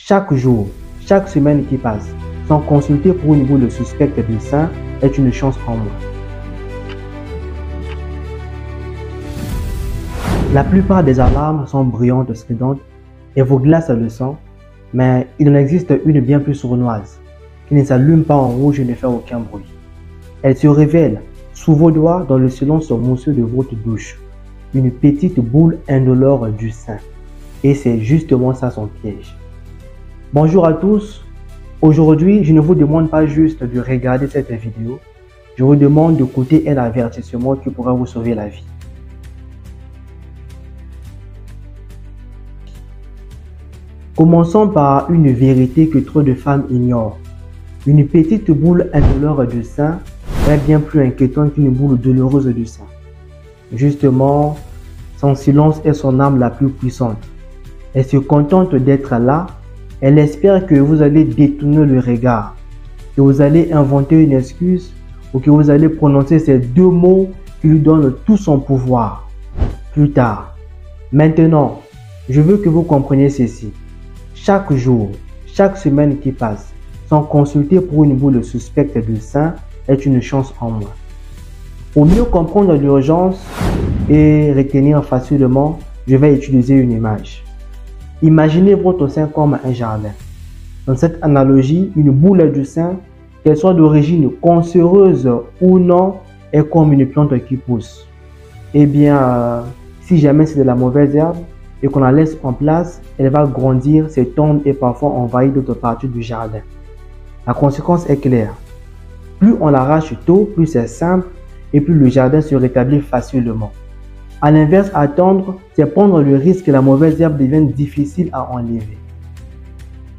Chaque jour, chaque semaine qui passe, sans consulter pour une boule suspecte de sein est une chance en moins. La plupart des alarmes sont brillantes, stridentes et vous glacent le sang, mais il en existe une bien plus sournoise, qui ne s'allume pas en rouge et ne fait aucun bruit. Elle se révèle sous vos doigts dans le silence mousseux de votre douche, une petite boule indolore du sein. Et c'est justement ça son piège. Bonjour à tous, aujourd'hui je ne vous demande pas juste de regarder cette vidéo, je vous demande d'écouter un avertissement qui pourra vous sauver la vie. Commençons par une vérité que trop de femmes ignorent. Une petite boule indolore du sein est bien plus inquiétante qu'une boule douloureuse du sein. Justement, son silence est son arme la plus puissante. Elle se contente d'être là, elle espère que vous allez détourner le regard, que vous allez inventer une excuse ou que vous allez prononcer ces deux mots qui lui donnent tout son pouvoir. Plus tard. Maintenant, je veux que vous compreniez ceci. Chaque jour, chaque semaine qui passe, sans consulter pour une boule suspecte de sein est une chance en moins. Pour mieux comprendre l'urgence et retenir facilement, je vais utiliser une image. Imaginez votre sein comme un jardin. Dans cette analogie, une boule du sein, qu'elle soit d'origine cancéreuse ou non, est comme une plante qui pousse. Eh bien, si jamais c'est de la mauvaise herbe, et qu'on la laisse en place, elle va grandir, s'étendre et parfois envahir d'autres parties du jardin. La conséquence est claire. Plus on l'arrache tôt, plus c'est simple et plus le jardin se rétablit facilement. A l'inverse, attendre, c'est prendre le risque que la mauvaise herbe devienne difficile à enlever.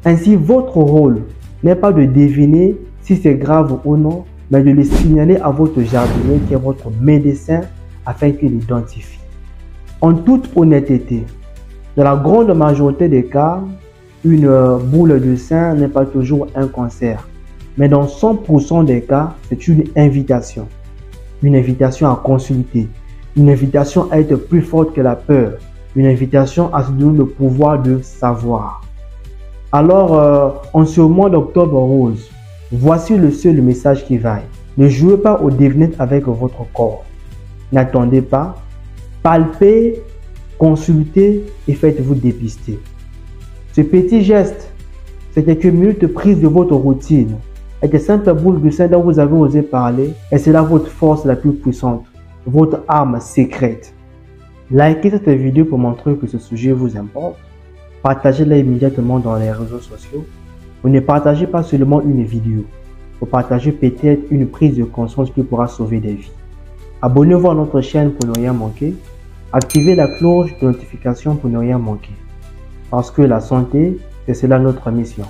Ainsi, votre rôle n'est pas de deviner si c'est grave ou non, mais de le signaler à votre jardinier qui est votre médecin afin qu'il l'identifie. En toute honnêteté, dans la grande majorité des cas, une boule de sein n'est pas toujours un cancer. Mais dans 100% des cas, c'est une invitation. Une invitation à consulter. Une invitation à être plus forte que la peur. Une invitation à se donner le pouvoir de savoir. Alors, en ce mois d'octobre rose, voici le seul message qui vaille. Ne jouez pas au devinette avec votre corps. N'attendez pas. Palpez. Consultez et faites-vous dépister. Ce petit geste, c'est quelques minutes prises de votre routine, et des simples boules de sein dont vous avez osé parler, et c'est là votre force la plus puissante, votre arme secrète. Likez cette vidéo pour montrer que ce sujet vous importe. Partagez-la immédiatement dans les réseaux sociaux. Vous ne partagez pas seulement une vidéo, vous partagez peut-être une prise de conscience qui pourra sauver des vies. Abonnez-vous à notre chaîne pour ne rien manquer. Activez la cloche de notification pour ne rien manquer. Parce que la santé, c'est cela notre mission.